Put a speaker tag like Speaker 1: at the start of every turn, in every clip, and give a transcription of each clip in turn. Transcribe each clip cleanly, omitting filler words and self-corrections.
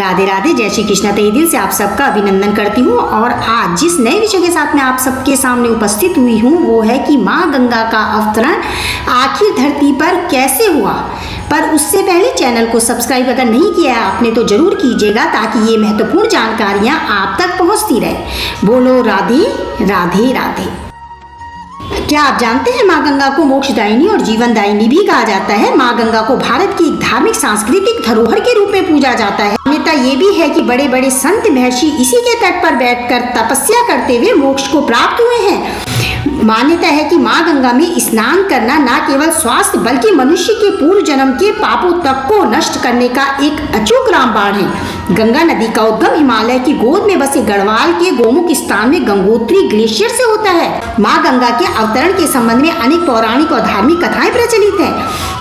Speaker 1: राधे राधे, जय श्री कृष्ण। तहे दिल से आप सबका अभिनंदन करती हूँ। और आज जिस नए विषय के साथ मैं आप सबके सामने उपस्थित हुई हूँ वो है कि माँ गंगा का अवतरण आखिर धरती पर कैसे हुआ। पर उससे पहले चैनल को सब्सक्राइब अगर नहीं किया है आपने तो जरूर कीजिएगा, ताकि ये महत्वपूर्ण जानकारियाँ आप तक पहुँचती रहे। बोलो राधे राधे राधे। क्या आप जानते हैं माँ गंगा को मोक्षदायिनी और जीवनदायिनी भी कहा जाता है। माँ गंगा को भारत की एक धार्मिक सांस्कृतिक धरोहर के रूप में पूजा जाता है। मान्यता ये भी है कि बड़े बड़े संत महर्षि इसी के तट पर बैठकर तपस्या करते हुए मोक्ष को प्राप्त हुए हैं। मान्यता है कि माँ गंगा में स्नान करना न केवल स्वास्थ्य बल्कि मनुष्य के पूर्व जन्म के पापों तक को नष्ट करने का एक अचूक रामबाण है। गंगा नदी का उद्गम हिमालय की गोद में बसे गढ़वाल के गोमुख स्थान में गंगोत्री ग्लेशियर से होता है। माँ गंगा के अवतरण के संबंध में अनेक पौराणिक और धार्मिक कथाएं प्रचलित हैं।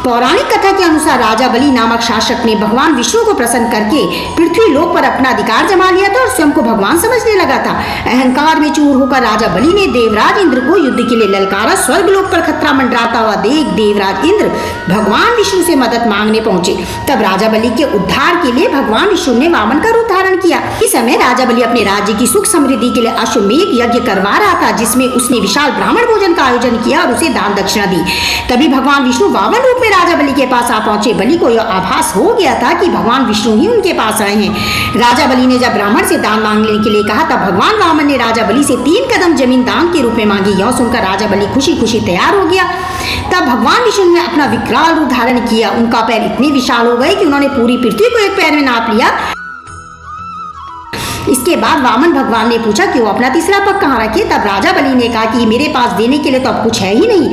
Speaker 1: पौराणिक कथा के अनुसार राजा बलि नामक शासक ने भगवान विष्णु को प्रसन्न करके पृथ्वी लोक पर अपना अधिकार जमा लिया था और स्वयं को भगवान समझने लगा था। अहंकार में चूर होकर राजा बलि ने देवराज इंद्र को युद्ध के लिए ललकारा। स्वर्ग लोक पर खतरा मंडराता हुआ देख देवराज इंद्र भगवान विष्णु से मदद मांगने पहुंचे। तब राजा बलि के उद्धार के लिए भगवान विष्णु ने वामन का रूप धारण किया। इस समय राजा बलि अपने राज्य की सुख समृद्धि के लिए अश्वमेध यज्ञ करवा रहा था, जिसमें उसने विशाल ब्राह्मण भोजन का आयोजन किया और उसे दान दक्षिणा दी। तभी भगवान विष्णु वामन रूप में राजा बलि के पास आ पहुंचे। बलि को यह आभास हो गया था कि भगवान विष्णु ही उनके पास आए हैं। राजा बलि ने जब ब्राह्मण से दान मांगने के लिए कहा तब भगवान वामन ने राजा बलि से 3 कदम जमीन दान के रूप में मांगी। यह सुनकर राजा बलि खुशी खुशी तैयार हो गया। तब भगवान विष्णु ने अपना विकराल रूप धारण किया। उनका पैर इतने विशाल हो गए कि उन्होंने पूरी पृथ्वी को एक पैर में नाप लिया। इसके बाद वामन भगवान ने पूछा कि वो अपना तीसरा पग कहाँ रखे। तब राजा बलि ने कहा कि मेरे पास देने के लिए तो अब कुछ है ही नहीं।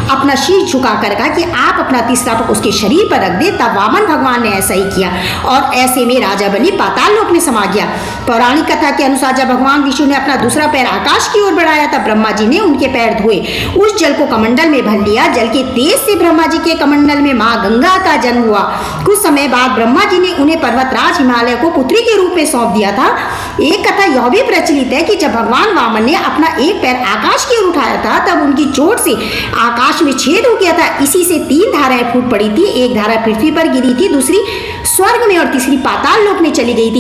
Speaker 1: अपना शीश झुकाकर कहा कि आप अपना तीसरा पग उसके शरीर पर रख दे। तब वामन भगवान ने ऐसा ही किया और ऐसे में राजा बलि पाताल लोक में समा गया। पौराणिक कथा के अनुसार जब भगवान विष्णु ने अपना दूसरा पैर आकाश की ओर बढ़ाया तब ब्रह्मा जी ने उनके पैर धोए। उस जल को कमंडल में भर लिया। जल के तेज से ब्रह्मा जी के कमंडल में माँ गंगा का जन्म हुआ। कुछ समय बाद ब्रह्मा जी ने उन्हें पर्वतराज हिमालय को पुत्री के रूप में सौंप दिया था। एक कथा यह भी प्रचलित है कि जब भगवान वामन ने अपना एक पैर आकाश की ओर उठाया था तब उनकी चोट से आकाश में छेद हो गया था। इसी से 3 धाराएं फूट पड़ी थी। एक धारा पृथ्वी पर गिरी थी, दूसरी स्वर्ग में और तीसरी पाताल लोक में चली गई थी।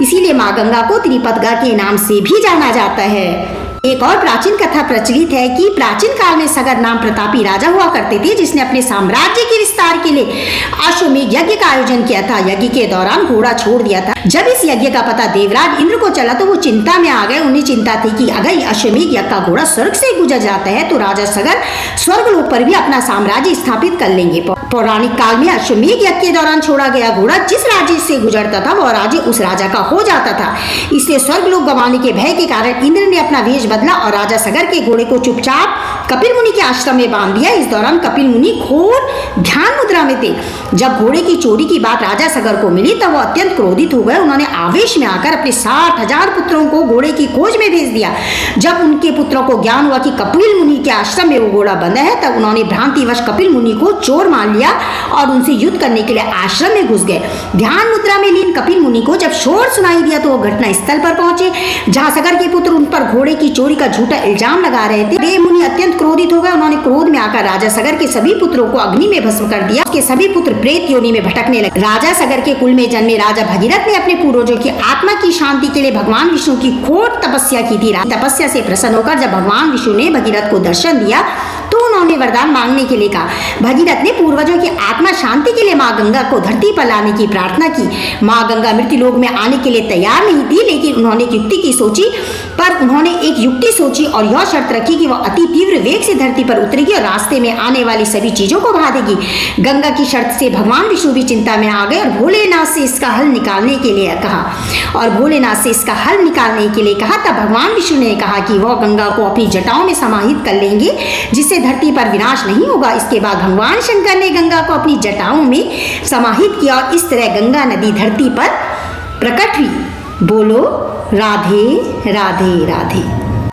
Speaker 1: इसीलिए माँ गंगा को त्रिपदगा के नाम से भी जाना जाता है। एक और प्राचीन कथा प्रचलित है कि प्राचीन काल में सगर नाम प्रतापी राजा हुआ करते थे, जिसने अपने साम्राज्य के विस्तार के लिए अश्वमेध यज्ञ का आयोजन किया था। यज्ञ के दौरान घोड़ा छोड़ दिया था। जब इस यज्ञ का पता देवराज इंद्र को चला तो वो चिंता में आ गए। उन्हें चिंता थी कि अगर अश्वमेध यज्ञ का घोड़ा स्वर्ग से गुजर जाता है तो राजा सगर स्वर्ग लोक पर भी अपना साम्राज्य स्थापित कर लेंगे। पौराणिक काल में अश्वमेध यज्ञ के दौरान छोड़ा गया घोड़ा जिस राज्य से गुजरता था वह राज्य उस राजा का हो जाता था। इसलिए स्वर्ग लोक गंवाने के भय के कारण इंद्र ने अपना वेश बदला और राजा सगर के घोड़े को चुपचाप कपिल मुनि के आश्रम में बांध दिया। इस दौरान कपिल मुनि घोर ध्यान मुद्रा में थे। जब घोड़े की चोरी की बात राजा सगर को मिली तब वो अत्यंत क्रोधित हो गए। उन्होंने आवेश में आकर अपने 60,000 पुत्रों को घोड़े की खोज में भेज दिया। जब उनके पुत्रों को ज्ञान हुआ कि कपिल मुनि के आश्रम में वो घोड़ा बंधा है तब उन्होंने भ्रांतिवश कपिल मुनि को चोर मान लिया और उनसे युद्ध करने के लिए आश्रम में घुस गए। ध्यान मुद्रा में लीन कपिल मुनि को जब शोर सुनाई दिया तो वो घटना स्थल पर पहुंचे जहां सगर के पुत्र उन पर घोड़े की चोरी का झूठा इल्जाम लगा रहे थे। देव मुनि अत्यंत क्रोधित हो गए। उन्होंने क्रोध में आकर राजा सगर के सभी पुत्रों को अग्नि में भस्म कर दिया। उसके सभी पुत्र प्रेत योनि में भटकने लगे। राजा सगर के कुल में जन्मे राजा भगीरथ ने अपने पूर्वजों की आत्मा की शांति के लिए भगवान विष्णु की घोर तपस्या की थी। तपस्या से प्रसन्न होकर जब भगवान विष्णु ने भगीरथ को दर्शन दिया तो उन्होंने वरदान मांगने के लिए कहा। भगीरथ ने पूर्वजों की आत्मा शांति के लिए माँ गंगा को धरती पर लाने की प्रार्थना की। माँ गंगा मृत्यु लोक में आने के लिए तैयार नहीं थी, लेकिन उन्होंने एक युक्ति सोची और यह शर्त रखी कि वह अति तीव्र वेग से धरती पर उतरेगी और रास्ते में आने वाली सभी चीजों को भगा देगी। गंगा की शर्त से भगवान विष्णु भी चिंता में आ गए और भोलेनाथ से इसका हल निकालने के लिए कहा। तब भगवान विष्णु ने कहा कि वह गंगा को अपनी जटाओं में समाहित कर लेंगे जिससे धरती पर विनाश नहीं होगा। इसके बाद भगवान शंकर ने गंगा को अपनी जटाओं में समाहित किया और इस तरह गंगा नदी धरती पर प्रकट हुई। बोलो राधे राधे राधे।